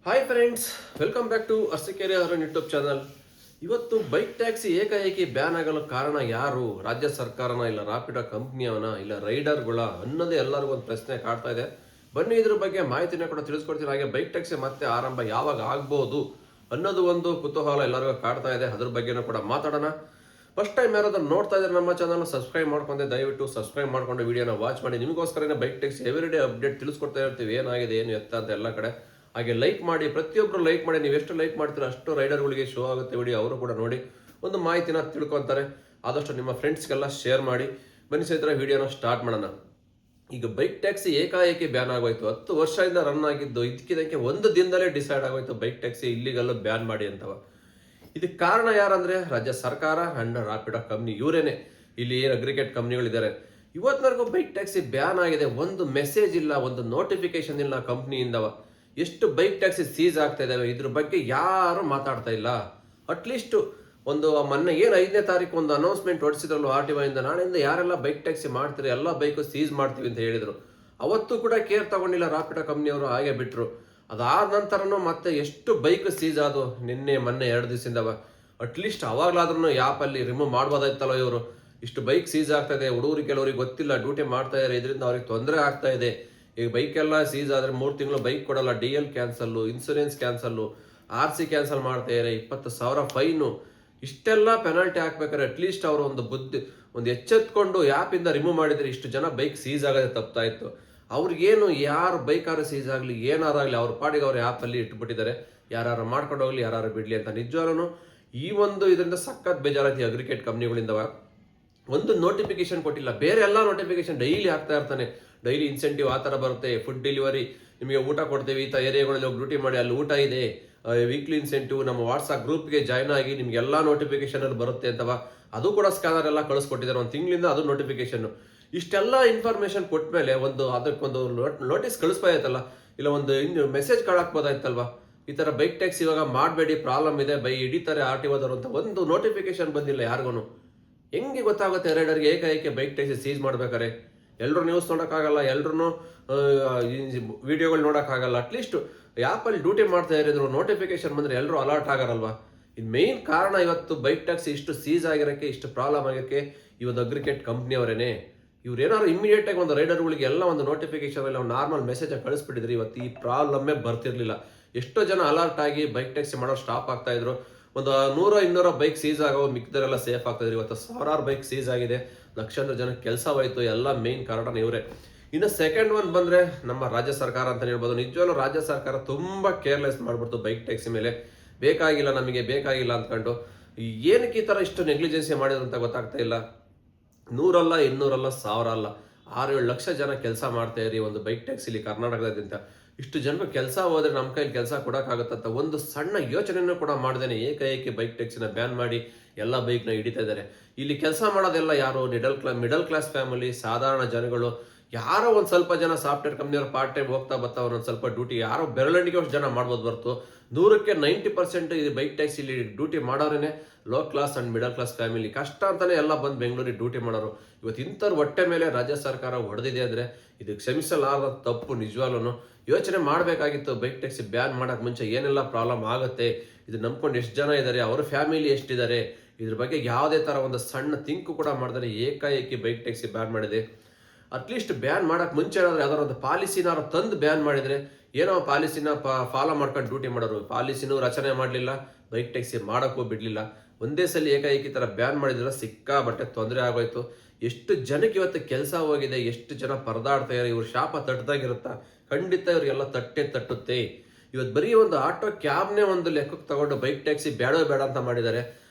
Hi friends, welcome back to Arsikere ಅವರ YouTube channel. ಇವತ್ತು bike taxi ಏಕಾಏಕಿ ಬ್ಯಾನ್ ಆಗಲು ಕಾರಣ ಯಾರು? ರಾಜ್ಯ ಸರ್ಕಾರನ, ಇಲ್ಲ ರಾಪಿಡೋ ಕಂಪ್ನಿಯವನ, ಇಲ್ಲ ರೈಡರ್ಗಳ ಅನ್ನೋದೇ ಎಲ್ಲರಿಗೂ ಒಂದು ಪ್ರಶ್ನೆ ಕಾಡ್ತಾ ಇದೆ. ಬನ್ನಿ ಇದ್ರ ಬಗ್ಗೆ ಮಾಹಿತಿನ ಕೂಡ ತಿಳಿಸ್ಕೊಡ್ತೀನಿ. ಹಾಗೆ ಬೈಕ್ ಟ್ಯಾಕ್ಸಿ ಮತ್ತೆ ಆರಂಭ ಯಾವಾಗ ಆಗ್ಬೋದು ಅನ್ನೋದು ಒಂದು ಕುತೂಹಲ ಎಲ್ಲರಿಗೂ ಕಾಡ್ತಾ ಇದೆ. ಅದ್ರ ಬಗ್ಗೆನೂ ಕೂಡ ಮಾತಾಡೋಣ. ಫಸ್ಟ್ ಟೈಮ್ ಯಾರಾದ್ರೂ ನೋಡ್ತಾ ಇದ್ರೆ ನಮ್ಮ ಚಾನಲ್ ಸಬ್ಸ್ಕ್ರೈಬ್ ಮಾಡ್ಕೊಂಡೆ, ದಯವಿಟ್ಟು ಸಬ್ಸ್ಕ್ರೈಬ್ ಮಾಡ್ಕೊಂಡು ವಿಡಿಯೋನ ವಾಚ್ ಮಾಡಿ. ನಿಮಗೋಸ್ಕರ ಬೈಕ್ ಟ್ಯಾಕ್ಸಿ ಎವ್ರಿಡೇ ಅಪ್ಡೇಟ್ ತಿಳಿಸ್ಕೊಡ್ತಾ ಇರ್ತೀವಿ, ಏನಾಗಿದೆ ಏನು ಎತ್ತ ಅಂತ ಎಲ್ಲ ಕಡೆ. ಹಾಗೆ ಲೈಕ್ ಮಾಡಿ, ಪ್ರತಿಯೊಬ್ಬರು ಲೈಕ್ ಮಾಡಿ. ನೀವು ಎಷ್ಟು ಲೈಕ್ ಮಾಡ್ತೀರೋ ಅಷ್ಟು ರೈಡರ್ಗಳಿಗೆ ಶೋ ಆಗುತ್ತೆ ವಿಡಿಯೋ, ಅವರು ಕೂಡ ನೋಡಿ ಒಂದು ಮಾಹಿತಿನ ತಿಳ್ಕೊತಾರೆ. ಆದಷ್ಟು ನಿಮ್ಮ ಫ್ರೆಂಡ್ಸ್ಗೆಲ್ಲ ಶೇರ್ ಮಾಡಿ. ಬನ್ನಿ ಸ್ನೇಹಿತರೆ, ವಿಡಿಯೋನ ಸ್ಟಾರ್ಟ್ ಮಾಡೋಣ. ಈಗ ಬೈಕ್ ಟ್ಯಾಕ್ಸಿ ಏಕಾಏಕಿ ಬ್ಯಾನ್ ಆಗೋಯ್ತು. 10 ವರ್ಷದಿಂದ ರನ್ ಆಗಿದ್ದು ಇದಕ್ಕಿದಂಗೆ ಒಂದು ದಿನದಲ್ಲೇ ಡಿಸೈಡ್ ಆಗೋಯ್ತು ಬೈಕ್ ಟ್ಯಾಕ್ಸಿ ಇಲ್ಲಿಗಲ್ಲೂ ಬ್ಯಾನ್ ಮಾಡಿ ಅಂತವ. ಇದಕ್ಕೆ ಕಾರಣ ಯಾರಂದ್ರೆ ರಾಜ್ಯ ಸರ್ಕಾರ ಅಂಡ್ ರಾಪಿಡೋ ಕಂಪ್ನಿ, ಇವರೇನೆ. ಇಲ್ಲಿ ಏನು ಅಗ್ರಿಗೇಟ್ ಕಂಪ್ನಿಗಳಿದ್ದಾರೆ. ಇವತ್ತಿನವರೆಗೂ ಬೈಕ್ ಟ್ಯಾಕ್ಸಿ ಬ್ಯಾನ್ ಆಗಿದೆ, ಒಂದು ಮೆಸೇಜ್ ಇಲ್ಲ, ಒಂದು ನೋಟಿಫಿಕೇಶನ್ ಇಲ್ಲ ಕಂಪ್ನಿಯಿಂದವ. ಎಷ್ಟು ಬೈಕ್ ಟ್ಯಾಕ್ಸಿ ಸೀಸ್ ಆಗ್ತಾ ಇದಾವೆ ಇದ್ರ ಬಗ್ಗೆ ಯಾರು ಮಾತಾಡ್ತಾ ಇಲ್ಲ. ಅಟ್ಲೀಸ್ಟ್ ಒಂದು ಮೊನ್ನೆ ಏನು 5ನೇ ತಾರೀಕು ಒಂದು ಅನೌನ್ಸ್ಮೆಂಟ್ ಹೊಡಿಸಿದ್ರಲ್ಲ RTO ಇಂದ, ನಾಳೆಯಿಂದ ಯಾರೆಲ್ಲ ಬೈಕ್ ಟ್ಯಾಕ್ಸಿ ಮಾಡ್ತಾರೆ ಎಲ್ಲ ಬೈಕು ಸೀಸ್ ಮಾಡ್ತೀವಿ ಅಂತ ಹೇಳಿದ್ರು. ಅವತ್ತು ಕೂಡ ಕೇರ್ ತಗೊಂಡಿಲ್ಲ ರಾಪಿಡೋ ಕಂಪ್ನಿಯವರು, ಹಾಗೆ ಬಿಟ್ರು. ಅದಾದ ನಂತರನೂ ಮತ್ತೆ ಎಷ್ಟು ಬೈಕ್ ಸೀಸ್ ಆದವು ನಿನ್ನೆ ಮೊನ್ನೆ 2 ದಿವಸದಿಂದವ. ಅಟ್ಲೀಸ್ಟ್ ಅವಾಗ್ಲಾದ್ರೂ ಆ್ಯಪಲ್ಲಿ ರಿಮೂವ್ ಮಾಡ್ಬೋದಾಯ್ತಲ್ಲ ಇವರು. ಇಷ್ಟು ಬೈಕ್ ಸೀಸ್ ಆಗ್ತಾ ಇದೆ, ಹುಡುಗರಿಗೆ ಕೆಲವರಿಗೆ ಗೊತ್ತಿಲ್ಲ, ಡ್ಯೂಟಿ ಮಾಡ್ತಾ ಇದ್ದಾರೆ, ಇದರಿಂದ ಅವ್ರಿಗೆ ತೊಂದರೆ ಆಗ್ತಾ ಇದೆ. ಈಗ ಬೈಕ್ ಎಲ್ಲ ಸೀಸ್ ಆದರೆ 3 ತಿಂಗಳು ಬೈಕ್ ಕೊಡಲ್ಲ, DL cancel, insurance cancel, RC cancel ಮಾಡ್ತಾ ಇದ್ದಾರೆ, 20,000 ಫೈನು. ಇಷ್ಟೆಲ್ಲ ಪೆನಾಲ್ಟಿ ಹಾಕ್ಬೇಕಾದ್ರೆ ಅಟ್ಲೀಸ್ಟ್ ಅವರು ಒಂದು ಬುದ್ಧಿ, ಒಂದು ಎಚ್ಚೆತ್ಕೊಂಡು ಆ್ಯಪಿಂದ ರಿಮೂವ್ ಮಾಡಿದರೆ ಇಷ್ಟು ಜನ ಬೈಕ್ ಸೀಸ್ ಆಗೋದೇ ತಪ್ತಾ ಇತ್ತು. ಅವ್ರಿಗೇನು ಯಾರು ಬೈಕಾರು ಸೀಸ್ ಆಗಲಿ ಏನಾರಾಗಲಿ ಅವ್ರ ಪಾಡಿಗೆ ಅವ್ರ ಆ್ಯಪಲ್ಲಿ ಇಟ್ಬಿಟ್ಟಿದ್ದಾರೆ. ಯಾರು ಮಾಡ್ಕೊಂಡು ಹೋಗ್ಲಿ, ಯಾರು ಬಿಡಲಿ ಅಂತ. ನಿಜವಾಗ್ಲೂ ಈ ಒಂದು ಇದರಿಂದ ಸಖತ್ ಬೇಜಾರಾಯ್ತು ಅಗ್ರಿಗೇಟ್ ಕಂಪ್ನಿಗಳಿಂದವ. ಒಂದು ನೋಟಿಫಿಕೇಶನ್ ಕೊಟ್ಟಿಲ್ಲ, ಬೇರೆ ಎಲ್ಲ ನೋಟಿಫಿಕೇಶನ್ ಡೈಲಿ ಆಗ್ತಾ ಇರ್ತಾನೆ. ಡೈಲಿ ಇನ್ಸೆಂಟಿವ್ ಆ ಥರ ಬರುತ್ತೆ. ಫುಡ್ ಡೆಲಿವರಿ, ನಿಮಗೆ ಊಟ ಕೊಡ್ತೇವೆ, ಈ ಥರ ಏರಿಯಾಗಳಲ್ಲಿ ಹೋಗಿ ಡ್ಯೂಟಿ ಮಾಡಿ ಅಲ್ಲಿ ಊಟ ಇದೆ, ವೀಕ್ಲಿ ಇನ್ಸೆಂಟಿವ್, ನಮ್ಮ ವಾಟ್ಸಾಪ್ ಗ್ರೂಪ್ಗೆ ಜಾಯ್ನ್ ಆಗಿ ನಿಮ್ಗೆಲ್ಲ ನೋಟಿಫಿಕೇಶನ್ ಅಲ್ಲಿ ಬರುತ್ತೆ ಅಂತವ. ಅದು ಕೂಡ ಸ್ಕ್ಯಾನರ್ ಎಲ್ಲ ಕಳಿಸ್ಕೊಟ್ಟಿದ್ದಾರೆ ಒಂದು ತಿಂಗಳಿಂದ, ಅದು ನೋಟಿಫಿಕೇಶನ್. ಇಷ್ಟೆಲ್ಲ ಇನ್ಫಾರ್ಮೇಶನ್ ಕೊಟ್ಟ ಮೇಲೆ ಒಂದು ಅದಕ್ಕೊಂದು ನೋಟಿಸ್ ಕಳಿಸ್ಬೋದಾಯ್ತಲ್ಲ, ಇಲ್ಲ ಒಂದು ಮೆಸೇಜ್ ಕಳಾಕ್ಬೋದಾಯ್ತಲ್ವಾ. ಈ ಥರ ಬೈಕ್ ಟ್ಯಾಕ್ಸಿ ಇವಾಗ ಮಾಡಬೇಡಿ, ಪ್ರಾಬ್ಲಮ್ ಇದೆ, ಹಿಡಿತಾರೆ RTOದವರು ಅಂತ ಒಂದು ನೋಟಿಫಿಕೇಶನ್ ಬಂದಿಲ್ಲ ಯಾರಿಗೂ. ಹೆಂಗೆ ಗೊತ್ತಾಗುತ್ತೆ ರೈಡರ್ಗೆ ಏಕಾಏಕಿ ಬೈಕ್ ಟ್ಯಾಕ್ಸಿ ಸೀಸ್ ಮಾಡ್ಬೇಕಾರೆ? ಎಲ್ಲರೂ ನ್ಯೂಸ್ ನೋಡೋಕ್ಕಾಗಲ್ಲ, ಎಲ್ಲರೂ ವಿಡಿಯೋಗಳು ನೋಡೋಕ್ಕಾಗಲ್ಲ. ಅಟ್ಲೀಸ್ಟ್ ಆ್ಯಪಲ್ಲಿ ಡ್ಯೂಟಿ ಮಾಡ್ತಾ ಇರೋದ್ರು ನೋಟಿಫಿಕೇಶನ್ ಬಂದರೆ ಎಲ್ಲರೂ ಅಲರ್ಟ್ ಆಗಾರಲ್ವಾ. ಇದು ಮೇನ್ ಕಾರಣ. ಇವತ್ತು ಬೈಕ್ ಟ್ಯಾಕ್ಸಿ ಇಷ್ಟು ಸೀಸ್ ಆಗಿರೋಕ್ಕೆ, ಇಷ್ಟು ಪ್ರಾಬ್ಲಮ್ ಆಗೋಕ್ಕೆ ಈ ಒಂದು ಅಗ್ರಿಗೇಟ್ ಕಂಪ್ನಿಯವರೇನೆ. ಇವ್ರು ಏನಾದ್ರು ಇಮಿಡಿಯೇಟಾಗಿ ಒಂದು ರೈಡರ್ಗಳಿಗೆ ಎಲ್ಲ ಒಂದು ನೋಟಿಫಿಕೇಶನ್ ಇಲ್ಲ, ಒಂದು ನಾರ್ಮಲ್ ಮೆಸೇಜ್ ಕಳಿಸ್ಬಿಟ್ಟಿದ್ರೆ ಇವತ್ತು ಈ ಪ್ರಾಬ್ಲಮ್ಮೇ ಬರ್ತಿರ್ಲಿಲ್ಲ. ಎಷ್ಟೋ ಜನ ಅಲರ್ಟ್ ಆಗಿ ಬೈಕ್ ಟ್ಯಾಕ್ಸಿ ಮಾಡೋರು ಸ್ಟಾಪ್ ಆಗ್ತಾ ಇದ್ರು. ಒಂದು 100-200 ಬೈಕ್ ಸೀಸ್ ಆಗೋ, ಮಿಕ್ದರೆಲ್ಲ ಸೇಫ್ ಆಗ್ತಾಯಿದ್ರು. ಇವತ್ತು 1000 ಬೈಕ್ ಸೀಸ್ ಆಗಿದೆ, ಲಕ್ಷಾಂತರ ಜನಕ್ಕೆ ಕೆಲಸ ಹೋಯ್ತು. ಎಲ್ಲ ಮೇನ್ ಕಾರಣ ಇವರೇ. ಇನ್ನು ಸೆಕೆಂಡ್ ಒನ್ ಬಂದರೆ ನಮ್ಮ ರಾಜ್ಯ ಸರ್ಕಾರ ಅಂತ ಹೇಳ್ಬೋದು. ನಿಜವಾಗ್ಲೂ ರಾಜ್ಯ ಸರ್ಕಾರ ತುಂಬ ಕೇರ್ಲೆಸ್ ಮಾಡ್ಬಿಡ್ತು ಬೈಕ್ ಟ್ಯಾಕ್ಸಿ ಮೇಲೆ. ಬೇಕಾಗಿಲ್ಲ, ನಮಗೆ ಬೇಕಾಗಿಲ್ಲ ಅಂದ್ಕೊಂಡು ಏನಕ್ಕೆ ಈ ಥರ ಇಷ್ಟು ನೆಗ್ಲಿಜೆನ್ಸಿ ಮಾಡಿದ್ರು ಅಂತ ಗೊತ್ತಾಗ್ತಾ ಇಲ್ಲ. 100 ಅಲ್ಲ, 200 ಅಲ್ಲ, 1000 ಅಲ್ಲ, 6-7 ಲಕ್ಷ ಜನ ಕೆಲಸ ಮಾಡ್ತಾ ಇರಿ ಒಂದು ಬೈಕ್ ಟ್ಯಾಕ್ಸಿಲಿ ಕರ್ನಾಟಕದಾದ್ಯಂತ. ಇಷ್ಟು ಜನಕ್ಕೆ ಕೆಲಸ ಹೋದ್ರೆ ನಮ್ಮ ಕೈಲಿ ಕೆಲಸ ಕೊಡೋಕ್ಕಾಗತ್ತಂತ ಒಂದು ಸಣ್ಣ ಯೋಚನೆಯನ್ನು ಕೂಡ ಮಾಡ್ದೇನೆ ಏಕಾಏಕಿ ಬೈಕ್ ಟ್ಯಾಕ್ಸಿನ ಬ್ಯಾನ್ ಮಾಡಿ ಎಲ್ಲ ಬೈಕ್ನ ಹಿಡಿತಾ ಇದ್ದಾರೆ. ಇಲ್ಲಿ ಕೆಲಸ ಮಾಡೋದೆಲ್ಲ ಯಾರು? ಮಿಡಲ್ ಕ್ಲಾಸ್ ಫ್ಯಾಮಿಲಿ, ಸಾಧಾರಣ ಜನಗಳು. ಯಾರೋ ಒಂದು ಸ್ವಲ್ಪ ಜನ ಸಾಫ್ಟ್ವೇರ್ ಕಂಪ್ನಿಯವರು ಪಾರ್ಟ್ ಟೈಮ್ ಹೋಗ್ತಾ ಬರ್ತಾವ್ರು, ಒಂದು ಸ್ವಲ್ಪ ಡ್ಯೂಟಿ ಯಾರೋ ಬೆರಳಿಗೆ ಅಷ್ಟು ಜನ ಮಾಡ್ಬೋದು ಬರ್ತು. 100ಕ್ಕೆ 90% ಈ ಬೈಕ್ ಟ್ಯಾಕ್ಸಿಲಿ ಡ್ಯೂಟಿ ಮಾಡೋರೇನೆ low class and middle class family. ಕಷ್ಟ ಅಂತಾನೆ ಎಲ್ಲ ಬಂದು ಬೆಂಗಳೂರಿಗೆ ಡ್ಯೂಟಿ ಮಾಡೋರು. ಇವತ್ತು ಇಂಥವ್ರು ಹೊಟ್ಟೆ ಮೇಲೆ ರಾಜ್ಯ ಸರ್ಕಾರ ಹೊಡೆದಿದೆ ಅಂದರೆ ಇದು ಕ್ಷಮಿಸಲಾರದ ತಪ್ಪು. ನಿಜವಾಗ್ಲೂ ಯೋಚನೆ ಮಾಡಬೇಕಾಗಿತ್ತು. ಬೈಕ್ ಟ್ಯಾಕ್ಸಿ ಬ್ಯಾನ್ ಮಾಡೋಕ್ಕೆ ಮುಂಚೆ ಏನೆಲ್ಲ ಪ್ರಾಬ್ಲಮ್ ಆಗುತ್ತೆ, ಇದು ನಂಬ್ಕೊಂಡು ಎಷ್ಟು ಜನ ಇದ್ದಾರೆ, ಅವ್ರ ಫ್ಯಾಮಿಲಿ ಎಷ್ಟಿದ್ದಾರೆ, ಇದ್ರ ಬಗ್ಗೆ ಯಾವುದೇ ಥರ ಒಂದು ಸಣ್ಣ ಥಿಂಕ್ ಕೂಡ ಮಾಡಿದ್ರೆ ಏಕಾಏಕಿ ಬೈಕ್ ಟ್ಯಾಕ್ಸಿ ಬ್ಯಾನ್ ಮಾಡಿದೆ. ಅಟ್ಲೀಸ್ಟ್ ಬ್ಯಾನ್ ಮಾಡೋಕ್ಕೆ ಮುಂಚೆ ಏನಾದರೂ ಯಾವ್ದಾದ್ರು ಒಂದು ಪಾಲಿಸಿನಾರು ತಂದು ಬ್ಯಾನ್ ಮಾಡಿದರೆ ಏನೋ ಪಾಲಿಸಿನ ಫಾಲೋ ಮಾಡ್ಕೊಂಡು ಡ್ಯೂಟಿ ಮಾಡೋರು. ಪಾಲಿಸಿನೂ ರಚನೆ ಮಾಡಲಿಲ್ಲ, ಬೈಕ್ ಟ್ಯಾಕ್ಸಿ ಮಾಡೋಕ್ಕೂ ಬಿಡಲಿಲ್ಲ. ಒಂದೇ ಸಲ ಏಕಾಏಕಿ ಥರ ಬ್ಯಾನ್ ಮಾಡಿದ್ರೆ ಸಿಕ್ಕಾಬಟ್ಟೆ ತೊಂದರೆ ಆಗೋಯ್ತು. ಎಷ್ಟು ಜನಕ್ಕೆ ಇವತ್ತು ಕೆಲಸ ಹೋಗಿದೆ, ಎಷ್ಟು ಜನ ಪರದಾಡ್ತಾ ಇದ್ದಾರೆ. ಇವ್ರ ಶಾಪ ತಟ್ಟದಾಗಿರುತ್ತಾ? ಖಂಡಿತ ಇವ್ರಿಗೆಲ್ಲ ತಟ್ಟುತ್ತೆ. ಇವತ್ತು ಬರೀ ಒಂದು ಆಟೋ ಕ್ಯಾಬ್ನೇ ಒಂದು ಲೆಕ್ಕಕ್ಕೆ ತಗೊಂಡು ಬೈಕ್ ಟ್ಯಾಕ್ಸಿ ಬೇಡ ಅಂತ ಮಾಡಿದ್ದಾರೆ.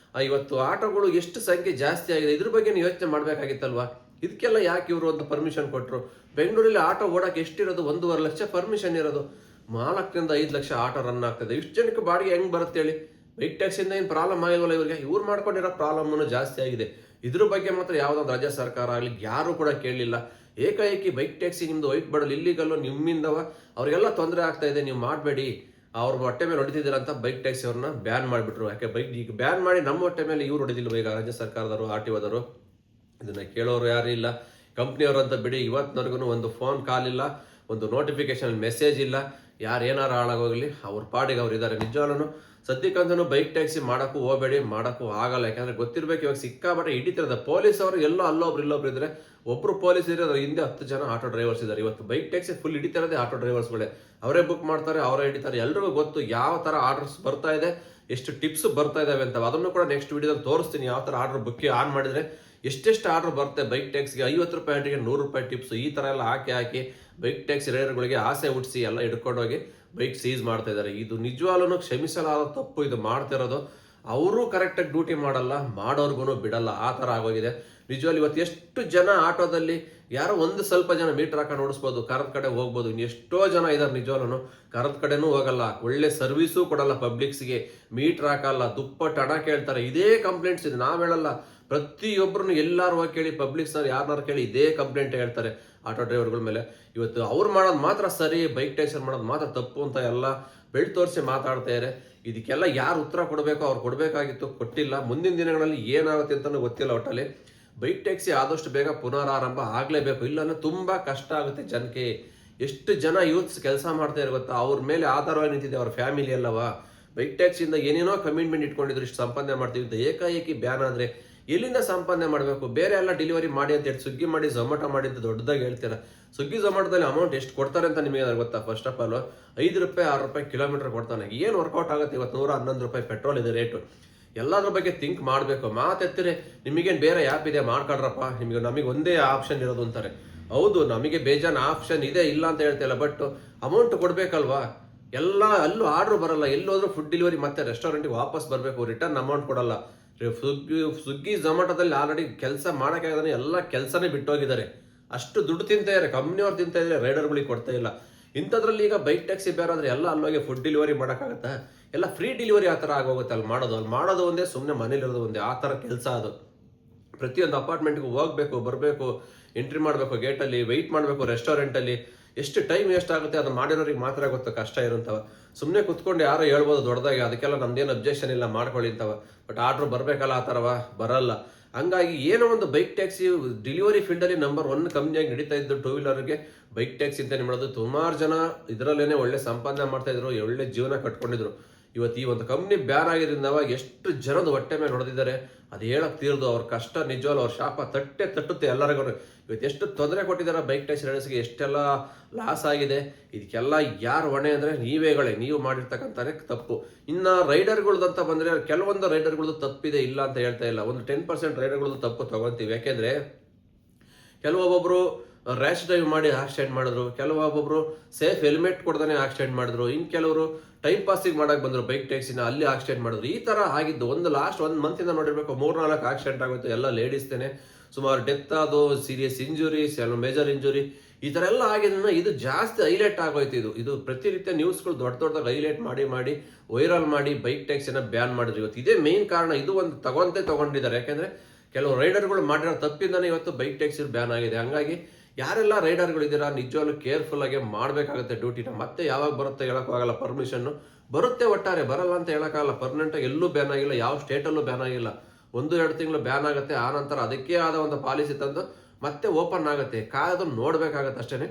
ಇವತ್ತು ಆಟೋಗಳು ಎಷ್ಟು ಸಂಖ್ಯೆ ಜಾಸ್ತಿ ಆಗಿದೆ, ಇದ್ರ ಬಗ್ಗೆ ನೀವು ಯೋಚನೆ ಮಾಡಬೇಕಾಗಿತ್ತಲ್ವಾ. ಇದಕ್ಕೆಲ್ಲ ಯಾಕೆ ಇವರು ಒಂದು ಪರ್ಮಿಷನ್ ಕೊಟ್ಟರು? ಬೆಂಗಳೂರಲ್ಲಿ ಆಟೋ ಓಡಕ್ಕೆ ಎಷ್ಟಿರೋದು? 1.5 ಲಕ್ಷ ಪರ್ಮಿಷನ್ ಇರೋದು. 4ರಿಂದ 5 ಲಕ್ಷ ಆಟೋ ರನ್ ಆಗ್ತದೆ. ಇಷ್ಟು ಜನಕ್ಕೆ ಬಾಡಿಗೆ ಹೆಂಗೆ ಬರುತ್ತೆ ಹೇಳಿ? ಬೈಕ್ ಟ್ಯಾಕ್ಸಿಯಿಂದ ಏನು ಪ್ರಾಬ್ಲಮ್ ಆಗಿಲ್ವಲ್ಲ ಇವ್ರಿಗೆ? ಇವ್ರು ಮಾಡ್ಕೊಂಡಿರೋ ಪ್ರಾಬ್ಲಮ್ಮನ್ನು ಜಾಸ್ತಿ ಆಗಿದೆ. ಇದ್ರ ಬಗ್ಗೆ ಮಾತ್ರ ಯಾವುದೊಂದು ರಾಜ್ಯ ಸರ್ಕಾರ ಆಗಲಿ ಯಾರು ಕೂಡ ಕೇಳಲಿಲ್ಲ. ಏಕಾಏಕಿ ಬೈಕ್ ಟ್ಯಾಕ್ಸಿ ನಿಮ್ದು ವೈಟ್ ಬೋರ್ಡಲ್ಲಿ ಇಲ್ಲಿಗಲ್ಲೋ ನಿಮ್ಮಿಂದವ ಅವ್ರಿಗೆಲ್ಲ ತೊಂದರೆ ಆಗ್ತಾ ಇದೆ, ನೀವು ಮಾಡಬೇಡಿ, ಅವ್ರ ಹೊಟ್ಟೆ ಮೇಲೆ ಹೊಡಿತಿದ್ದೀರ ಅಂತ ಬೈಕ್ ಟ್ಯಾಕ್ಸಿ ಅವ್ರನ್ನ ಬ್ಯಾನ್ ಮಾಡಿಬಿಟ್ರು. ಯಾಕೆ ಬೈಕ್ ಈಗ ಬ್ಯಾನ್ ಮಾಡಿ ನಮ್ಮ ಹೊಟ್ಟೆ ಮೇಲೆ ಇವ್ರು ಹೊಡಿದಿಲ್ವ ಈಗ ರಾಜ್ಯ ಸರ್ಕಾರದವರು, RTOದವರು? ಇದನ್ನ ಕೇಳೋರು ಯಾರು ಇಲ್ಲ. ಕಂಪ್ನಿಯವರು ಅಂತ ಬಿಡಿ, ಇವತ್ತಿನವರೆಗೂ ಒಂದು ಫೋನ್ ಕಾಲ್ ಇಲ್ಲ, ಒಂದು ನೋಟಿಫಿಕೇಶನ್ ಮೆಸೇಜ್ ಇಲ್ಲ. ಯಾರು ಏನಾರು ಹಾಳಾಗೋಗ್ಲಿ ಅವ್ರ ಪಾಡಿಗೆ ಅವ್ರು ಇದ್ದಾರೆ. ನಿಜವಾಗ್ಲೂ ಸದ್ಯಕ್ಕಂತೂ ಬೈಕ್ ಟ್ಯಾಕ್ಸಿ ಮಾಡೋಕ್ಕೂ ಹೋಗಬೇಡಿ, ಮಾಡೋಕ್ಕೂ ಆಗಲ್ಲ. ಯಾಕಂದ್ರೆ ಗೊತ್ತಿರ್ಬೇಕು, ಇವಾಗ ಸಿಕ್ಕಾಪಟ್ಟೆ ಹಿಡಿತಿರೋದು ಪೊಲೀಸ್ ಅವರು ಎಲ್ಲೋ ಇಲ್ಲೊಬ್ರು ಇದ್ರೆ, ಒಬ್ರು ಪೊಲೀಸ್ ಇದ್ರೆ ಅದ್ರ ಹಿಂದೆ 10 ಜನ ಆಟೋ ಡ್ರೈವರ್ಸ್ ಇದ್ದಾರೆ. ಇವತ್ತು ಬೈಕ್ ಟ್ಯಾಕ್ಸಿ ಫುಲ್ ಹಿಡಿತಿರೋದೇ ಆಟೋ ಡ್ರೈವರ್ಸ್ಗಳೇ. ಅವರೇ ಬುಕ್ ಮಾಡ್ತಾರೆ, ಅವರೇ ಹಿಡಿತಾರೆ. ಎಲ್ರಿಗೂ ಗೊತ್ತು ಯಾವ ತರ ಆರ್ಡರ್ಸ್ ಬರ್ತಾ ಇದೆ, ಎಷ್ಟು ಟಿಪ್ಸ್ ಬರ್ತಾ ಇದಾವೆ ಅಂತ. ಅದನ್ನು ಕೂಡ ನೆಕ್ಸ್ಟ್ ವಿಡಿಯೋದಲ್ಲಿ ತೋರಿಸ್ತೀನಿ. ಯಾವ ತರ ಆರ್ಡರ್ ಬುಕ್ ಆನ್ ಮಾಡಿದ್ರೆ ಎಷ್ಟೆಷ್ಟು ಆರ್ಡರ್ ಬರುತ್ತೆ ಬೈಕ್ ಟ್ಯಾಕ್ಸ್ಗೆ. 50 ರೂಪಾಯಿ ಆರ್ಡ್ರಿಗೆ 100 ರೂಪಾಯಿ ಟಿಪ್ಸ್, ಈ ತರ ಎಲ್ಲ ಹಾಕಿ ಬೈಕ್ ಟ್ಯಾಕ್ಸಿ ರೈಡರ್ಗಳಿಗೆ ಆಸೆ ಹುಟ್ಟಿಸಿ ಎಲ್ಲ ಹಿಡ್ಕೊಂಡೋಗಿ ಬೈಕ್ ಸೀಸ್ ಮಾಡ್ತಾ ಇದ್ದಾರೆ. ಇದು ನಿಜವಾಗ್ಲೂ ಕ್ಷಮಿಸಲಾದ ತಪ್ಪು ಇದು ಮಾಡ್ತಿರೋದು. ಅವರು ಕರೆಕ್ಟಾಗಿ ಡ್ಯೂಟಿ ಮಾಡಲ್ಲ, ಮಾಡೋರ್ಗು ಬಿಡಲ್ಲ, ಆ ಥರ ಆಗೋಗಿದೆ. ನಿಜವಾಗ್ಲೂ ಇವತ್ತು ಎಷ್ಟು ಜನ ಆಟೋದಲ್ಲಿ ಯಾರೋ ಸ್ವಲ್ಪ ಜನ ಮೀಟರ್ ಹಾಕೊಂಡು ಓಡಿಸ್ಬೋದು, ಕರದ ಕಡೆ ಹೋಗ್ಬೋದು. ಇನ್ನು ಎಷ್ಟೋ ಜನ ಇದ್ದಾರೆ ನಿಜವಾಗ್ಲೂ ಕರದ ಕಡೆನೂ ಹೋಗಲ್ಲ, ಒಳ್ಳೆ ಸರ್ವಿಸು ಕೊಡಲ್ಲ ಪಬ್ಲಿಕ್ಸ್ಗೆ, ಮೀಟರ್ ಹಾಕಲ್ಲ, ದುಪ್ಪಟ್ಟು ಹಣ ಕೇಳ್ತಾರೆ. ಇದೇ ಕಂಪ್ಲೇಂಟ್ಸ್ ಇದೆ, ನಾವ್ ಹೇಳಲ್ಲ. ಪ್ರತಿಯೊಬ್ಬರನ್ನು ಎಲ್ಲಾರು ಹೋಗಿ ಕೇಳಿ, ಪಬ್ಲಿಕ್ಸ್ನವ್ರು ಯಾರನ್ನಾರು ಕೇಳಿ ಇದೇ ಕಂಪ್ಲೇಂಟ್ ಹೇಳ್ತಾರೆ ಆಟೋ ಡ್ರೈವರ್ಗಳ ಮೇಲೆ. ಇವತ್ತು ಅವ್ರು ಮಾಡೋದು ಮಾತ್ರ ಸರಿ, ಬೈಕ್ ಟ್ಯಾಕ್ಸಿ ಮಾಡೋದು ಮಾತ್ರ ತಪ್ಪು ಅಂತ ಎಲ್ಲ ಬೆಳ್ ತೋರಿಸಿ ಮಾತಾಡ್ತಾ ಇದ್ದಾರೆ. ಇದಕ್ಕೆಲ್ಲ ಯಾರು ಉತ್ತರ ಕೊಡಬೇಕೋ ಅವ್ರು ಕೊಡಬೇಕಾಗಿತ್ತು, ಕೊಟ್ಟಿಲ್ಲ. ಮುಂದಿನ ದಿನಗಳಲ್ಲಿ ಏನಾಗುತ್ತೆ ಅಂತಲೂ ಗೊತ್ತಿಲ್ಲ. ಒಟ್ಟಲ್ಲಿ ಬೈಕ್ ಟ್ಯಾಕ್ಸಿ ಆದಷ್ಟು ಬೇಗ ಪುನರಾರಂಭ ಆಗಲೇಬೇಕು, ಇಲ್ಲಾಂದ್ರೆ ತುಂಬಾ ಕಷ್ಟ ಆಗುತ್ತೆ ಜನಕ್ಕೆ. ಎಷ್ಟು ಜನ ಯೂತ್ಸ್ ಕೆಲಸ ಮಾಡ್ತಾ ಇರೋ ಗೊತ್ತಾ, ಅವ್ರ ಮೇಲೆ ಆಧಾರವಾಗಿ ನಿಂತಿದೆ ಅವ್ರ ಫ್ಯಾಮಿಲಿ ಅಲ್ಲವಾ. ಬೈಕ್ ಟ್ಯಾಕ್ಸಿಯಿಂದ ಏನೇನೋ ಕಮಿಟ್ಮೆಂಟ್ ಇಟ್ಕೊಂಡಿದ್ರು, ಇಷ್ಟು ಸಂಪಾದನೆ ಮಾಡ್ತೀವಿ ಅಂತ ಏಕಾಏಕಿ ಬ್ಯಾನ್ ಆದ್ರೆ ಎಲ್ಲಿಂದ ಸಂಪಾದನೆ ಮಾಡಬೇಕು? ಬೇರೆ ಎಲ್ಲ ಡೆಲಿವರಿ ಮಾಡಿ ಅಂತ ಹೇಳಿ ಸ್ವಿಗ್ಗಿ ಮಾಡಿ ಝೊಮ್ಯಾಟೊ ಮಾಡಿ ಅಂತ ದೊಡ್ಡದಾಗಿ ಹೇಳ್ತೀರಾ. ಸ್ವಿಗ್ಗಿ ಝೊಮ್ಯಾಟೊದಲ್ಲಿ ಅಮೌಂಟ್ ಎಷ್ಟು ಕೊಡ್ತಾರೆ ಅಂತ ನಿಮಗೆ ಗೊತ್ತಾ? ಫಸ್ಟ್ ಆಫ್ ಆಲ್ 5 ರೂಪಾಯಿ 6 ರೂಪಾಯಿ ಕಿಲೋಮೀಟರ್ ಕೊಡ್ತಾನೆ. ಏನು ವರ್ಕೌಟ್ ಆಗುತ್ತೆ? ಇವತ್ತು 111 ರೂಪಾಯಿ ಪೆಟ್ರೋಲ್ ಇದೆ ರೇಟು. ಎಲ್ಲದ್ರ ಬಗ್ಗೆ ಥಿಂಕ್ ಮಾಡಬೇಕು. ಮಾತೆತ್ತಿರೆ ನಿಮಗೇನು ಬೇರೆ ಆ್ಯಪ್ ಇದೆ ಮಾಡ್ಕೊಳ್ರಪ್ಪ, ನಮಗೆ ಒಂದೇ ಆಪ್ಷನ್ ಇರೋದು ಅಂತಾರೆ. ಹೌದು, ನಮಗೆ ಬೇಜಾನ್ ಆಪ್ಷನ್ ಇದೆ, ಇಲ್ಲ ಅಂತ ಹೇಳ್ತಿಲ್ಲ. ಬಟ್ ಅಮೌಂಟ್ ಕೊಡ್ಬೇಕಲ್ವಾ? ಅಲ್ಲೂ ಆರ್ಡ್ರ್ ಬರಲ್ಲ, ಎಲ್ಲೋದ್ರೂ ಫುಡ್ ಡೆಲಿವರಿ ಮತ್ತೆ ರೆಸ್ಟೋರೆಂಟ್ಗೆ ವಾಪಸ್ ಬರಬೇಕು, ರಿಟರ್ನ್ ಅಮೌಂಟ್ ಕೊಡಲ್ಲ. ಸ್ವಿಗ್ಗಿ ಝೊಮ್ಯಾಟೊದಲ್ಲಿ ಆಲ್ರೆಡಿ ಕೆಲಸ ಮಾಡೋಕ್ಕಾಗದಾನೆ, ಎಲ್ಲ ಕೆಲಸನೇ ಬಿಟ್ಟೋಗಿದ್ದಾರೆ. ಅಷ್ಟು ದುಡ್ಡು ತಿಂತಾ ಇದ್ದಾರೆ, ಕಂಪ್ನಿಯವ್ರು ತಿಂತಾ ಇದ್ದಾರೆ, ರೈಡರ್ಗಳಿಗೆ ಕೊಡ್ತಾ ಇಲ್ಲ. ಇಂಥದ್ರಲ್ಲಿ ಈಗ ಬೈಕ್ ಟ್ಯಾಕ್ಸಿ ಬೇರೆ ಆದರೆ ಎಲ್ಲ ಅಲ್ಲೋಗಿ ಫುಡ್ ಡೆಲಿವರಿ ಮಾಡೋಕ್ಕಾಗತ್ತಾ? ಎಲ್ಲ ಫ್ರೀ ಡೆಲಿವರಿ ಆ ಥರ ಆಗೋಗುತ್ತೆ. ಅಲ್ಲಿ ಮಾಡೋದು ಒಂದೇ, ಸುಮ್ಮನೆ ಮನೇಲಿರೋದು ಒಂದೇ, ಆ ಥರ ಕೆಲಸ ಅದು. ಪ್ರತಿಯೊಂದು ಅಪಾರ್ಟ್ಮೆಂಟ್ಗೂ ಹೋಗ್ಬೇಕು, ಬರಬೇಕು, ಎಂಟ್ರಿ ಮಾಡಬೇಕು, ಗೇಟಲ್ಲಿ ವೆಯ್ಟ್ ಮಾಡಬೇಕು, ರೆಸ್ಟೋರೆಂಟಲ್ಲಿ ಎಷ್ಟು ಟೈಮ್ ವೇಸ್ಟ್ ಆಗುತ್ತೆ. ಅದು ಮಾಡಿರೋರಿಗೆ ಮಾತ್ರ ಗೊತ್ತು ಕಷ್ಟ ಇರುತ್ತವ. ಸುಮ್ಮನೆ ಕುತ್ಕೊಂಡು ಯಾರೋ ಹೇಳ್ಬೋದು ದೊಡ್ಡದಾಗಿ, ಅದಕ್ಕೆಲ್ಲ ನಮ್ದೇನು ಅಬ್ಜೆಕ್ಷನ್ ಇಲ್ಲ, ಮಾಡ್ಕೊಳ್ಳಿ ಅಂತವ. ಬಟ್ ಆರ್ಡ್ರ್ ಬರಬೇಕಲ್ಲ, ಆ ಥರವ ಬರಲ್ಲ. ಹಂಗಾಗಿ ಏನೋ ಒಂದು ಬೈಕ್ ಟ್ಯಾಕ್ಸಿ ಡೆಲಿವರಿ ಫೀಲ್ಡಲ್ಲಿ ನಂಬರ್ 1 ಕಂಪ್ನಿಯಾಗಿ ನಡೀತಾ ಇದ್ದು ಟೂ ವೀಲರ್ಗೆ ಬೈಕ್ ಟ್ಯಾಕ್ಸಿ ಅಂತಾನೆ ಮಾಡೋದು. ಸುಮಾರು ಜನ ಇದರಲ್ಲೇನೆ ಒಳ್ಳೆ ಸಂಪಾದನೆ ಮಾಡ್ತಾ ಇದ್ರು, ಒಳ್ಳೆ ಜೀವನ ಕಟ್ಕೊಂಡಿದ್ರು. ಇವತ್ತು ಈ ಒಂದು ಕಂಪ್ನಿ ಬ್ಯಾನ್ ಆಗಿದ್ರಿಂದ ಎಷ್ಟು ಜನದ ಹೊಟ್ಟೆ ಮೇಲೆ ಹೊಡೆದಿದ್ದಾರೆ ಅದು ಹೇಳಕ್ ತೀರ್ದು. ಅವ್ರ ಕಷ್ಟ ನಿಜವಲ್ಲ, ಅವ್ರ ಶಾಪ ತಟ್ಟುತ್ತೆ ಎಲ್ಲರಿಗೂ. ಇವತ್ತು ಎಷ್ಟು ತೊಂದರೆ ಕೊಟ್ಟಿದ್ದಾರೆ ಬೈಕ್ ಟ್ಯಾಕ್ಸಿ ರೈಡರ್ಸ್ಗೆ, ಎಷ್ಟೆಲ್ಲ ಲಾಸ್ ಆಗಿದೆ. ಇದಕ್ಕೆಲ್ಲ ಯಾರು ಹೊಣೆ ಅಂದರೆ ನೀವು ಮಾಡಿರ್ತಕ್ಕಂಥನೇ ತಪ್ಪು. ಇನ್ನು ರೈಡರ್ಗಳ್ದಂತ ಬಂದರೆ ಕೆಲವೊಂದು ರೈಡರ್ಗಳದ್ದು ತಪ್ಪಿದೆ, ಇಲ್ಲ ಅಂತ ಹೇಳ್ತಾ ಇಲ್ಲ. ಒಂದು 10% ರೈಡರ್ಗಳದ್ದು ತಪ್ಪು ತಗೊಳ್ತೀವಿ. ಯಾಕೆಂದರೆ ಕೆಲವೊಬ್ಬೊಬ್ರು ರ್ಯಾಶ್ ಡ್ರೈವ್ ಮಾಡಿ ಆಕ್ಸಿಡೆಂಟ್ ಮಾಡಿದ್ರು, ಕೆಲವೊಬ್ಬೊಬ್ರು ಸೇಫ್ ಹೆಲ್ಮೆಟ್ ಕೊಡ್ದಾನೆ ಆಕ್ಸಿಡೆಂಟ್ ಮಾಡಿದ್ರು, ಇನ್ನು ಕೆಲವರು ಟೈಮ್ ಪಾಸಿಗೆ ಮಾಡಕ್ಕೆ ಬಂದರು ಬೈಕ್ ಟ್ಯಾಕ್ಸಿನ, ಅಲ್ಲಿ ಆಕ್ಸಿಡೆಂಟ್ ಮಾಡಿದ್ರು. ಈ ಥರ ಆಗಿದ್ದು ಲಾಸ್ಟ್ 1 ಮಂತಿಂದ ನೋಡಿರ್ಬೇಕು 3-4 ಆಕ್ಸಿಡೆಂಟ್ ಆಗೋಯ್ತು. ಎಲ್ಲ ಲೇಡೀಸ್ತೇನೆ, ಸುಮಾರು ಡೆತ್ ಅದು, ಸೀರಿಯಸ್ ಇಂಜುರೀಸ್, ಎಲ್ಲ ಮೇಜರ್ ಇಂಜುರಿ, ಈ ಥರ ಎಲ್ಲ ಆಗಿದ್ದನ್ನ ಇದು ಜಾಸ್ತಿ ಹೈಲೈಟ್ ಆಗೋಯ್ತು. ಇದು ಪ್ರತಿನಿತ್ಯ ನ್ಯೂಸ್ಗಳು ದೊಡ್ಡದಾಗಿ ಹೈಲೈಟ್ ಮಾಡಿ ವೈರಲ್ ಮಾಡಿ ಬೈಕ್ ಟ್ಯಾಕ್ಸಿನ ಬ್ಯಾನ್ ಮಾಡಿದ್ರು. ಇವತ್ತು ಇದೇ ಮೇನ್ ಕಾರಣ. ಇದು ಒಂದು ತಗೊಂಡಿದ್ದಾರೆ. ಯಾಕೆಂದರೆ ಕೆಲವು ರೈಡರ್ಗಳು ಮಾಡಿರೋ ತಪ್ಪಿಂದನೇ ಇವತ್ತು ಬೈಕ್ ಟ್ಯಾಕ್ಸಿ ಬ್ಯಾನ್ ಆಗಿದೆ. ಹಂಗಾಗಿ ಯಾರೆಲ್ಲ ರೈಡರ್ಗಳಿದ್ದೀರಾ ನಿಜವಾಗ್ಲೂ ಕೇರ್ಫುಲ್ ಆಗಿ ಮಾಡಬೇಕಾಗುತ್ತೆ ಡ್ಯೂಟಿನ. ಮತ್ತೆ ಯಾವಾಗ ಬರುತ್ತೆ ಹೇಳೋಕ್ಕಾಗಲ್ಲ, ಪರ್ಮಿಷನ್ನು ಬರುತ್ತೆ, ಒಟ್ಟಾರೆ ಬರಲ್ಲ ಅಂತ ಹೇಳೋಕ್ಕಾಗಲ್ಲ. ಪರ್ಮನೆಂಟಾಗಿ ಎಲ್ಲೂ ಬ್ಯಾನ್ ಆಗಿಲ್ಲ, ಯಾವ ಸ್ಟೇಟಲ್ಲೂ ಬ್ಯಾನ್ ಆಗಿಲ್ಲ. 1-2 ತಿಂಗಳು ಬ್ಯಾನ್ ಆಗುತ್ತೆ, ಆ ನಂತರ ಅದಕ್ಕೆ ಆದ ಒಂದು ಪಾಲಿಸಿ ತಂದು ಮತ್ತೆ ಓಪನ್ ಆಗುತ್ತೆ. ಕಾದು ನೋಡ್ಬೇಕಾಗತ್ತೆ ಅಷ್ಟೇ.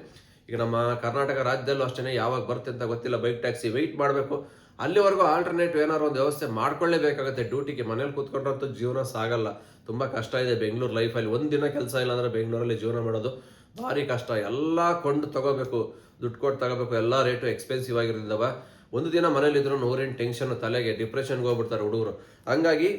ಈಗ ನಮ್ಮ ಕರ್ನಾಟಕ ರಾಜ್ಯದಲ್ಲೂ ಅಷ್ಟೇ, ಯಾವಾಗ ಬರುತ್ತೆ ಅಂತ ಗೊತ್ತಿಲ್ಲ ಬೈಕ್ ಟ್ಯಾಕ್ಸಿ. ವೆಯ್ಟ್ ಮಾಡಬೇಕು, ಅಲ್ಲಿವರೆಗೂ ಆಲ್ಟರ್ನೇಟಿವ್ ಏನಾದ್ರು ಒಂದು ವ್ಯವಸ್ಥೆ ಮಾಡ್ಕೊಳ್ಳೇಬೇಕಾಗುತ್ತೆ. ಡ್ಯೂಟಿಗೆ ಮನೇಲಿ ಕೂತ್ಕೊಂಡ್ರಂತೂ ಜೀವನ ಸಾಗಲ್ಲ, ತುಂಬ ಕಷ್ಟ ಇದೆ ಬೆಂಗಳೂರು ಲೈಫಲ್ಲಿ. ಒಂದಿನ ಕೆಲಸ ಇಲ್ಲ ಅಂದರೆ ಬೆಂಗಳೂರಲ್ಲಿ ಜೀವನ ಮಾಡೋದು ಭಾರಿ ಕಷ್ಟ. ಎಲ್ಲ ಕೊಂಡು ತಗೋಬೇಕು, ದುಡ್ಡು ಕೊಟ್ಟು ತಗೋಬೇಕು, ಎಲ್ಲ ರೇಟು ಎಕ್ಸ್ಪೆನ್ಸಿವ್ ಆಗಿರೋದವ. ಒಂದು ದಿನ ಮನೇಲಿದ್ರು 100 ಟೆನ್ಷನ್, ತಲೆಗೆ ಡಿಪ್ರೆಷನ್ಗೆ ಹೋಗ್ಬಿಡ್ತಾರೆ ಹುಡುಗರು. ಹಂಗಾಗಿ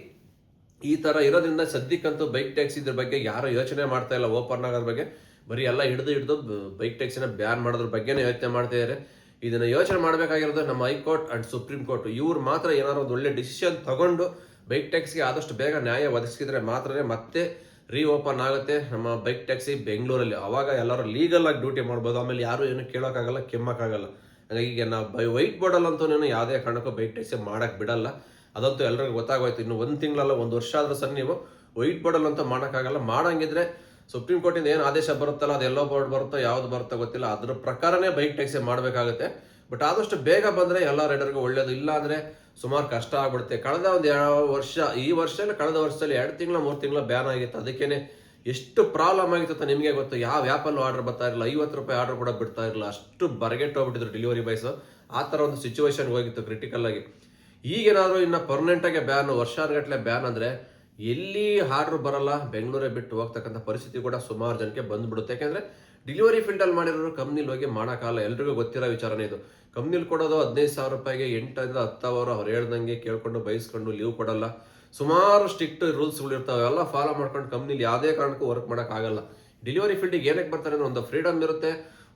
ಈ ಥರ ಇರೋದ್ರಿಂದ ಸದ್ಯಕ್ಕಂತೂ ಬೈಕ್ ಟ್ಯಾಕ್ಸಿ ಇದ್ರ ಬಗ್ಗೆ ಯಾರು ಯೋಚನೆ ಮಾಡ್ತಾ ಇಲ್ಲ. ಓಪನ್ ಆಗೋದ್ರ ಬಗ್ಗೆ ಬರೀ ಎಲ್ಲ ಹಿಡಿದು ಬೈಕ್ ಟ್ಯಾಕ್ಸಿನ ಬ್ಯಾನ್ ಮಾಡೋದ್ರ ಬಗ್ಗೆನೇ ಯೋಚನೆ ಮಾಡ್ತಾ ಇದ್ದಾರೆ. ಇದನ್ನು ಯೋಚನೆ ಮಾಡಬೇಕಾಗಿರೋದು ನಮ್ಮ ಹೈಕೋರ್ಟ್ ಅಂಡ್ ಸುಪ್ರೀಂ ಕೋರ್ಟ್. ಇವ್ರು ಮಾತ್ರ ಏನಾದ್ರು ಒಂದು ಒಳ್ಳೆ ಡಿಸಿಷನ್ ತಗೊಂಡು ಬೈಕ್ ಟ್ಯಾಕ್ಸಿಗೆ ಆದಷ್ಟು ಬೇಗ ನ್ಯಾಯ ಒದಗಿಸಿದ್ರೆ ಮಾತ್ರನೇ ಮತ್ತೆ ಓಪನ್ ಆಗುತ್ತೆ ನಮ್ಮ ಬೈಕ್ ಟ್ಯಾಕ್ಸಿ ಬೆಂಗಳೂರಲ್ಲಿ. ಅವಾಗ ಎಲ್ಲರೂ ಲೀಗಲ್ ಆಗಿ ಡ್ಯೂಟಿ ಮಾಡ್ಬೋದು. ಆಮೇಲೆ ಯಾರು ಏನು ಕೇಳೋಕ್ಕಾಗಲ್ಲ, ಕೆಮ್ಮಕ್ಕಾಗಲ್ಲ. ಹಾಗಾಗಿ ಈಗ ನಾವು ವೈಟ್ ಬೋರ್ಡಲ್ಲಂತೂ ಯಾವುದೇ ಕಾರಣಕ್ಕೂ ಬೈಕ್ ಟ್ಯಾಕ್ಸಿ ಮಾಡಕ್ಕೆ ಬಿಡಲ್ಲ. ಅದಂತೂ ಎಲ್ಲರಿಗೂ ಗೊತ್ತಾಗೋಯ್ತು. ಇನ್ನು 1 ತಿಂಗಳಲ್ಲ, 1 ವರ್ಷ ಆದ್ರೂ ಸರ್ ನೀವು ವೈಟ್ ಬೋರ್ಡಲ್ಲಂತೂ ಮಾಡೋಕ್ಕಾಗಲ್ಲ. ಮಾಡಂಗಿದ್ರೆ ಸುಪ್ರೀಂ ಕೋರ್ಟಿಂದ ಏನು ಆದೇಶ ಬರುತ್ತಲ್ಲ, ಅದು ಎಲ್ಲೋ ಬೋರ್ಡ್ ಬರುತ್ತೋ ಯಾವ್ದು ಬರುತ್ತೋ ಗೊತ್ತಿಲ್ಲ, ಅದ್ರ ಪ್ರಕಾರನೇ ಬೈಕ್ ಟ್ಯಾಕ್ಸಿ ಮಾಡಬೇಕಾಗುತ್ತೆ. ಬಟ್ ಆದಷ್ಟು ಬೇಗ ಬಂದರೆ ಎಲ್ಲ ರೈಡರ್ಗೂ ಒಳ್ಳೇದು. ಇಲ್ಲ ಅಂದರೆ ಸುಮಾರು ಕಷ್ಟ ಆಗ್ಬಿಡುತ್ತೆ. ಕಳೆದ ಒಂದು ವರ್ಷ, ಈ ವರ್ಷ ಇಲ್ಲ ಕಳೆದ ವರ್ಷದಲ್ಲಿ 2 ತಿಂಗಳ 3 ತಿಂಗಳ ಬ್ಯಾನ್ ಆಗಿತ್ತು. ಅದಕ್ಕೇನೆ ಎಷ್ಟು ಪ್ರಾಬ್ಲಮ್ ಆಗಿತ್ತು ಅಂತ ನಿಮಗೆ ಗೊತ್ತು. ಯಾವ ಆ್ಯಪಲ್ಲೂ ಆರ್ಡರ್ ಬರ್ತಾ ಇರಲಿಲ್ಲ, 50 ರೂಪಾಯಿ ಆರ್ಡರ್ ಕೂಡ ಬಿಡ್ತಾ ಇರಲಿಲ್ಲ, ಅಷ್ಟು ಬರಗೆಟ್ಟು ಹೋಗ್ಬಿಟ್ಟಿದ್ರು ಡೆಲಿವರಿ ಬಾಯ್ಸು. ಆ ಥರ ಒಂದು ಸಿಚುವೇಶನ್ಗೆ ಹೋಗಿತ್ತು ಕ್ರಿಟಿಕಲ್ ಆಗಿ. ಈಗೇನಾದರೂ ಇನ್ನು ಪರ್ಮನೆಂಟಾಗಿ ಬ್ಯಾನ್, ವರ್ಷಾನುಗಟ್ಟಲೆ ಬ್ಯಾನ್ ಅಂದರೆ ಎಲ್ಲಿ ಆರ್ಡ್ರ್ ಬರಲ್ಲ, ಬೆಂಗಳೂರೇ ಬಿಟ್ಟು ಹೋಗ್ತಕ್ಕಂಥ ಪರಿಸ್ಥಿತಿ ಕೂಡ ಸುಮಾರು ಜನಕ್ಕೆ ಬಂದ್ಬಿಡುತ್ತೆ. ಯಾಕೆಂದರೆ ಡೆಲಿವರಿ ಫೀಲ್ಡಲ್ಲಿ ಮಾಡಿರೋರು ಕಂಪ್ನಿಲಿ ಹೋಗಿ ಮಾಡೋಕ್ಕಾಗಲ್ಲ. ಎಲ್ರಿಗೂ ಗೊತ್ತಿರೋ ವಿಚಾರನೇ ಇದು. ಕಂಪ್ನಿಲಿ ಕೊಡೋದು 15,000 ರೂಪಾಯಿಗೆ 8ರಿಂದ 10 ಅವರು ಅವ್ರು ಹೇಳ್ದಂಗೆ ಕೇಳ್ಕೊಂಡು ಬಯಸ್ಕೊಂಡು ಲೀವ್ ಕೊಡಲ್ಲ. ಸುಮಾರು ಸ್ಟ್ರಿಕ್ಟ್ ರೂಲ್ಸ್ಗಳು ಇರ್ತಾವೆ, ಎಲ್ಲ ಫಾಲೋ ಮಾಡ್ಕೊಂಡು ಕಂಪ್ನಿಲಿ ಯಾವುದೇ ಕಾರಣಕ್ಕೂ ವರ್ಕ್ ಮಾಡೋಕ್ಕಾಗಲ್ಲ. ಡೆಲಿವರಿ ಫೀಲ್ಡಿಗೆ ಏನಕ್ಕೆ ಬರ್ತಾರೆ ಅಂದರೆ ಒಂದು ಫ್ರೀಡಮ್ ಇರುತ್ತೆ,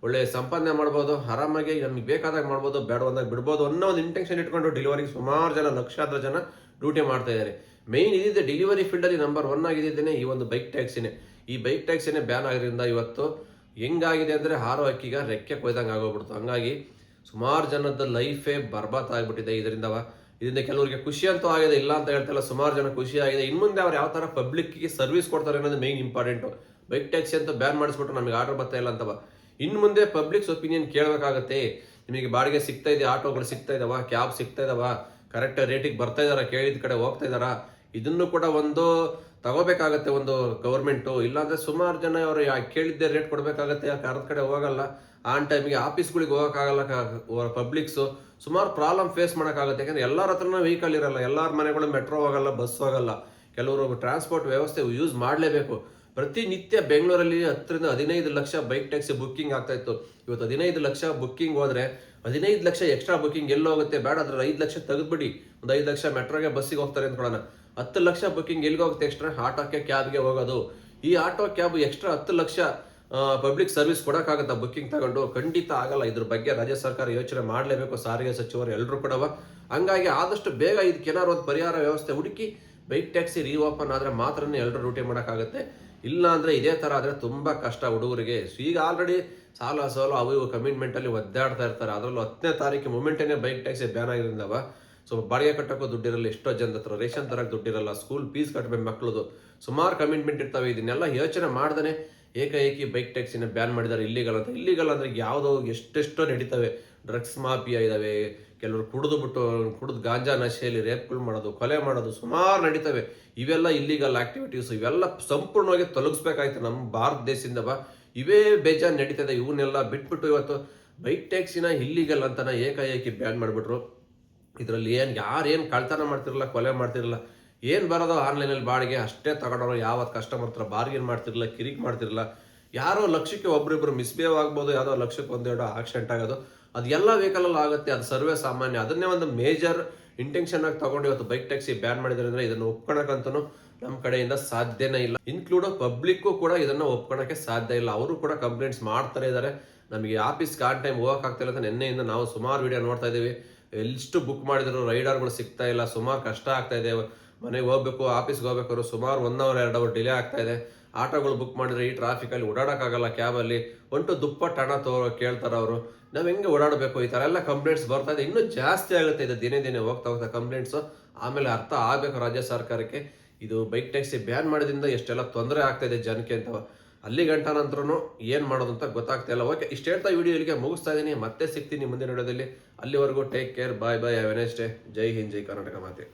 ಒಳ್ಳೆ ಸಂಪಾದನೆ ಮಾಡ್ಬೋದು, ಆರಾಮಾಗಿ ನಮಗೆ ಬೇಕಾದಾಗ ಮಾಡ್ಬೋದು, ಬೇಡ ಬಂದಾಗ ಬಿಡ್ಬೋದು ಅನ್ನೋ ಒಂದು ಇಂಟೆನ್ಷನ್ ಇಟ್ಕೊಂಡು ಡೆಲಿವರಿಗೆ ಸುಮಾರು ಜನ, ಲಕ್ಷಾಂತರ ಜನ ಡ್ಯೂಟಿ ಮಾಡ್ತಾ ಇದ್ದಾರೆ. ಮೇಯ್ನ್ ಇದಿದೆ ಡೆಲಿವರಿ ಫೀಲ್ಡಲ್ಲಿ ನಂಬರ್ 1 ಆಗಿದ್ದೇನೆ ಈ ಒಂದು ಬೈಕ್ ಟ್ಯಾಕ್ಸಿನೇ. ಈ ಬೈಕ್ ಟ್ಯಾಕ್ಸಿನೇ ಬ್ಯಾನ್ ಆಗಿರೋದ್ರಿಂದ ಇವತ್ತು ಹೆಂಗಾಗಿದೆ ಅಂದರೆ ಹಾರೋ ಅಕ್ಕಿಗ ರೆಕ್ಕೆ ಕೊಯ್ದಂಗೆ ಆಗೋಗ್ಬಿಡ್ತು. ಹಂಗಾಗಿ ಸುಮಾರು ಜನದ ಲೈಫೇ ಬರ್ಬಾತ್ ಆಗಿಬಿಟ್ಟಿದೆ ಇದರಿಂದ ಕೆಲವರಿಗೆ ಖುಷಿ ಅಂತೂ ಆಗಿದೆ, ಇಲ್ಲ ಅಂತ ಹೇಳ್ತಾಯಿಲ್ಲ, ಸುಮಾರು ಜನ ಖುಷಿ ಆಗಿದೆ. ಇನ್ನು ಮುಂದೆ ಅವ್ರು ಯಾವ ಥರ ಪಬ್ಲಿಕ್ಗೆ ಸರ್ವಿಸ್ ಕೊಡ್ತಾರೆ ಅನ್ನೋದು ಮೇಯ್ನ್ ಇಂಪಾರ್ಟೆಂಟು. ಬೈಕ್ ಟ್ಯಾಕ್ಸಿ ಅಂತ ಬ್ಯಾನ್ ಮಾಡಿಸ್ಬಿಟ್ಟು ನಮಗೆ ಆರ್ಡರ್ ಬರ್ತಾ ಇಲ್ಲ ಅಂತವ. ಇನ್ನು ಮುಂದೆ ಪಬ್ಲಿಕ್ಸ್ ಒಪಿನಿಯನ್ ಕೇಳಬೇಕಾಗತ್ತೆ. ನಿಮಗೆ ಬಾಡಿಗೆ ಸಿಗ್ತಾ ಇದೆ, ಆಟೋಗಳು ಸಿಗ್ತಾ ಇದಾವ, ಕ್ಯಾಬ್ ಸಿಗ್ತಾ ಇದಾವ, ಕರೆಕ್ಟ್ ರೇಟಿಗೆ ಬರ್ತಾ ಇದಾರ, ಕೇಳಿದ ಕಡೆ ಹೋಗ್ತಾ ಇದಾರ, ಇದನ್ನು ಕೂಡ ಒಂದು ತಗೋಬೇಕಾಗತ್ತೆ ಒಂದು ಗೌರ್ಮೆಂಟು. ಇಲ್ಲಾಂದರೆ ಸುಮಾರು ಜನ ಅವರು ಕೇಳಿದ್ದೇ ರೇಟ್ ಕೊಡಬೇಕಾಗತ್ತೆ, ಅರ್ಧ ಕಡೆ ಹೋಗಲ್ಲ, ಆನ್ ಟೈಮಿಗೆ ಆಫೀಸ್ಗಳಿಗೆ ಹೋಗೋಕ್ಕಾಗಲ್ಲ ಪಬ್ಲಿಕ್ಸು. ಸುಮಾರು ಪ್ರಾಬ್ಲಮ್ ಫೇಸ್ ಮಾಡೋಕ್ಕಾಗುತ್ತೆ. ಯಾಕಂದರೆ ಎಲ್ಲರ ಹತ್ರನೂ ವೆಹಿಕಲ್ ಇರಲ್ಲ, ಎಲ್ಲರ ಮನೆಗಳು ಮೆಟ್ರೋ ಹೋಗಲ್ಲ, ಬಸ್ ಹೋಗಲ್ಲ, ಕೆಲವರು ಟ್ರಾನ್ಸ್ಪೋರ್ಟ್ ವ್ಯವಸ್ಥೆ ಯೂಸ್ ಮಾಡಲೇಬೇಕು. ಪ್ರತಿನಿತ್ಯ ಬೆಂಗಳೂರಲ್ಲಿ 10ರಿಂದ 15 ಲಕ್ಷ ಬೈಕ್ ಟ್ಯಾಕ್ಸಿ ಬುಕ್ಕಿಂಗ್ ಆಗ್ತಾ ಇತ್ತು. ಇವತ್ತು 15 ಲಕ್ಷ ಬುಕ್ಕಿಂಗ್ ಹೋದರೆ 15 ಲಕ್ಷ ಎಕ್ಸ್ಟ್ರಾ ಬುಕ್ಕಿಂಗ್ ಎಲ್ಲಿ ಹೋಗುತ್ತೆ? ಬೇಡ, ಅದ್ರ 5 ಲಕ್ಷ ತೆಗೆದ್ಬಿಡಿ, ಒಂದು 5 ಲಕ್ಷ ಮೆಟ್ರೋಗೆ ಬಸ್ಸಿಗೆ ಹೋಗ್ತಾರೆ ಅಂದ್ಕೊಳ್ಳೋಣ. 10 ಲಕ್ಷ ಬುಕ್ಕಿಂಗ್ ಎಲ್ಲಿಗೆ ಹೋಗುತ್ತೆ ಎಕ್ಸ್ಟ್ರಾ? ಆಟೋಕ್ಕೆ, ಕ್ಯಾಬ್ಗೆ ಹೋಗೋದು. ಈ auto cab extra 10 lakh public service ಕೊಡೋಕ್ಕಾಗತ್ತಾ ಬುಕ್ಕಿಂಗ್ ತಗೊಂಡು? ಖಂಡಿತ ಆಗಲ್ಲ. ಇದ್ರ ಬಗ್ಗೆ ರಾಜ್ಯ ಸರ್ಕಾರ ಯೋಚನೆ ಮಾಡಲೇಬೇಕು, ಸಾರಿಗೆ ಸಚಿವರು ಎಲ್ಲರೂ ಕೂಡ. ಹಂಗಾಗಿ ಆದಷ್ಟು ಬೇಗ ಇದಕ್ಕೇನಾದ್ರು ಒಂದು ಪರಿಹಾರ ವ್ಯವಸ್ಥೆ ಹುಡುಕಿ ಬೈಕ್ ಟ್ಯಾಕ್ಸಿ ರೀಓಪನ್ ಆದರೆ ಮಾತ್ರನೇ ಎಲ್ಲರೂ ಡ್ಯೂಟಿ ಮಾಡೋಕ್ಕಾಗತ್ತೆ. ಇಲ್ಲ ಅಂದರೆ ಇದೇ ಥರ ಆದರೆ ತುಂಬ ಕಷ್ಟ ಹುಡುಗರಿಗೆ. ಈಗ ಆಲ್ರೆಡಿ ಸಾಲ ಸೋಲು ಅವು ಇವು ಕಮಿಟ್ಮೆಂಟಲ್ಲಿ ಒದ್ದಾಡ್ತಾ ಇರ್ತಾರೆ. ಅದರಲ್ಲೂ 10ನೇ ತಾರೀಕು ಮೂಮೆಂಟೇನೆ ಬೈಕ್ ಟ್ಯಾಕ್ಸಿ ಬ್ಯಾನ್ ಆಗಿರೋದ್ರಿಂದವ ಸೊ ಬಾಡಿಗೆ ಕಟ್ಟೋಕ್ಕೂ ದುಡ್ಡಿರಲ್ಲ, ಎಷ್ಟೋ ಜನದ ಹತ್ರ ರೇಷನ್ ತರಕ್ಕೆ ದುಡ್ಡಿರಲ್ಲ, ಸ್ಕೂಲ್ ಫೀಸ್ ಕಟ್ಟಬೇಕು ಮಕ್ಕಳದು, ಸುಮಾರು ಕಮಿಟ್ಮೆಂಟ್ ಇರ್ತವೆ. ಇದನ್ನೆಲ್ಲ ಯೋಚನೆ ಮಾಡ್ದೇ ಏಕಾಏಕಿ ಬೈಕ್ ಟ್ಯಾಕ್ಸಿನ ಬ್ಯಾನ್ ಮಾಡಿದ್ದಾರೆ. ಇಲ್ಲಿಗಲ್ ಅಂತ. ಇಲ್ಲಿಗಲ್ ಅಂದರೆ ಯಾವುದೋ ಎಷ್ಟೆಷ್ಟೋ ನಡೀತವೆ. ಡ್ರಗ್ಸ್ ಮಾಫಿಯಾ ಇದ್ದಾವೆ, ಕೆಲವರು ಕುಡಿದು ಗಾಂಜಾ ನಶೆಯಲ್ಲಿ ರೇಪ್ಗಳು ಮಾಡೋದು, ಕೊಲೆ ಮಾಡೋದು ಸುಮಾರು ನಡೀತವೆ. ಇವೆಲ್ಲ ಇಲ್ಲಿಗಲ್ ಆಕ್ಟಿವಿಟೀಸ್. ಇವೆಲ್ಲ ಸಂಪೂರ್ಣವಾಗಿ ತೊಲಗಿಸ್ಬೇಕಾಯ್ತು ನಮ್ಮ ಭಾರತ ದೇಶದಿಂದ. ಇವೇ ಬೇಜಾನ್ ನಡೀತದೆ. ಇವನ್ನೆಲ್ಲ ಬಿಟ್ಬಿಟ್ಟು ಇವತ್ತು ಬೈಕ್ ಟ್ಯಾಕ್ಸಿನ ಇಲ್ಲಿಗಲ್ ಅಂತನ ಏಕಾಏಕಿ ಬ್ಯಾನ್ ಮಾಡಿಬಿಟ್ರು. ಇದರಲ್ಲಿ ಯಾರೇನು ಕಳ್ತನ ಮಾಡ್ತಿರಲ್ಲ, ಕೊಲೆ ಮಾಡ್ತಿರಲ್ಲ, ಏನು ಬರೋದು ಆನ್ಲೈನಲ್ಲಿ ಬಾಡಿಗೆ ಅಷ್ಟೇ ತಗೊಂಡವರು. ಯಾವತ್ತು ಕಸ್ಟಮರ್ ಹತ್ರ ಬಾರ್ಗೇನ್ ಮಾಡ್ತಿರಲ್ಲ, ಕಿರಿಕ್ ಮಾಡ್ತಿರಲ್ಲ. ಯಾರೋ ಲಕ್ಷಕ್ಕೆ ಒಬ್ರಿಬ್ರು ಮಿಸ್ಬಿಹೇವ್ ಆಗ್ಬೋದು, ಯಾವುದೋ ಲಕ್ಷಕ್ಕೆ 1-2 ಆಕ್ಸಿಡೆಂಟ್ ಆಗೋದು, ಅದು ಎಲ್ಲ ವೆಹಿಕಲಲ್ಲಿ ಆಗುತ್ತೆ. ಅದು ಸರ್ವೇ ಸಾಮಾನ್ಯ. ಅದನ್ನೇ ಒಂದು ಮೇಜರ್ ಇಂಟೆನ್ಷನ್ ಆಗಿ ತಗೊಂಡು ಇವತ್ತು ಬೈಕ್ ಟ್ಯಾಕ್ಸಿ ಬ್ಯಾನ್ ಮಾಡಿದ್ರಿಂದ ಇದನ್ನು ಒಪ್ಕೊಳಕ್ಕಂತೂ ನಮ್ಮ ಕಡೆಯಿಂದ ಸಾಧ್ಯನೇ ಇಲ್ಲ. ಇನ್ಕ್ಲೂಡ್ ಪಬ್ಲಿಕ್ಕು ಕೂಡ ಇದನ್ನು ಒಪ್ಕೊಳಕ್ಕೆ ಸಾಧ್ಯ ಇಲ್ಲ. ಅವರು ಕೂಡ ಕಂಪ್ಲೇಂಟ್ಸ್ ಮಾಡ್ತಾರೆ ಇದ್ದಾರೆ. ನಮಗೆ ಆಫೀಸ್ಗೆ ಆನ್ ಟೈಮ್ ಹೋಗೋಕ್ಕಾಗ್ತಿಲ್ಲ ಅಂತ ನಿನ್ನೆಯಿಂದ ನಾವು ಸುಮಾರು ವಿಡಿಯೋ ನೋಡ್ತಾ ಇದ್ದೀವಿ. ಎಷ್ಟು ಬುಕ್ ಮಾಡಿದ್ರು ರೈಡರ್ಗಳು ಸಿಗ್ತಾ ಇಲ್ಲ, ಸುಮಾರು ಕಷ್ಟ ಆಗ್ತಾ ಇದೆ. ಮನೆಗೆ ಹೋಗ್ಬೇಕು, ಆಫೀಸ್ಗೆ ಹೋಗ್ಬೇಕಾದ್ರು ಸುಮಾರು 1 ಅವರ್ 2 ಅವರ್ ಡಿಲೇ ಆಗ್ತಾ ಇದೆ. ಆಟೋಗಳು ಬುಕ್ ಮಾಡಿದ್ರೆ ಈ ಟ್ರಾಫಿಕಲ್ಲಿ ಓಡಾಡೋಕ್ಕಾಗಲ್ಲ, ಕ್ಯಾಬಲ್ಲಿ ದುಪ್ಪಟ್ಟು ಹಣ ಕೇಳ್ತಾರೆ ಅವರು. ನಾವು ಹೆಂಗೆ ಓಡಾಡಬೇಕು? ಈ ಥರ ಎಲ್ಲ ಕಂಪ್ಲೇಂಟ್ಸ್ ಬರ್ತಾ ಇದೆ. ಇನ್ನೂ ಜಾಸ್ತಿ ಆಗುತ್ತೆ ಇದು ದಿನೇ ಹೋಗ್ತಾ ಕಂಪ್ಲೇಂಟ್ಸು. ಆಮೇಲೆ ಅರ್ಥ ಆಗಬೇಕು ರಾಜ್ಯ ಸರ್ಕಾರಕ್ಕೆ, ಇದು ಬೈಕ್ ಟ್ಯಾಕ್ಸಿ ಬ್ಯಾನ್ ಮಾಡೋದ್ರಿಂದ ಎಷ್ಟೆಲ್ಲ ತೊಂದರೆ ಆಗ್ತಾ ಇದೆ ಜನಕ್ಕೆ ಅಂತ. ಅಲ್ಲಿ ಗಂಟ ನಂತರೂ ಏನು ಮಾಡೋದು ಅಂತ ಗೊತ್ತಾಗ್ತಾ ಇಲ್ಲ. ಓಕೆ, ಇಷ್ಟು ಹೇಳ್ತಾ ವಿಡಿಯೋ ಇಲ್ಲಿಗೆ ಮುಗಿಸ್ತಾ ಇದ್ದೀನಿ. ಮತ್ತೆ ಸಿಗ್ತೀನಿ ಮುಂದಿನ ವಿಡಿಯೋದಲ್ಲಿ. ಅಲ್ಲಿವರೆಗೂ take care, bye bye, have a nice day. ಜೈ ಹಿಂದ್, ಜೈ ಕರ್ನಾಟಕ ಮಾತೆ.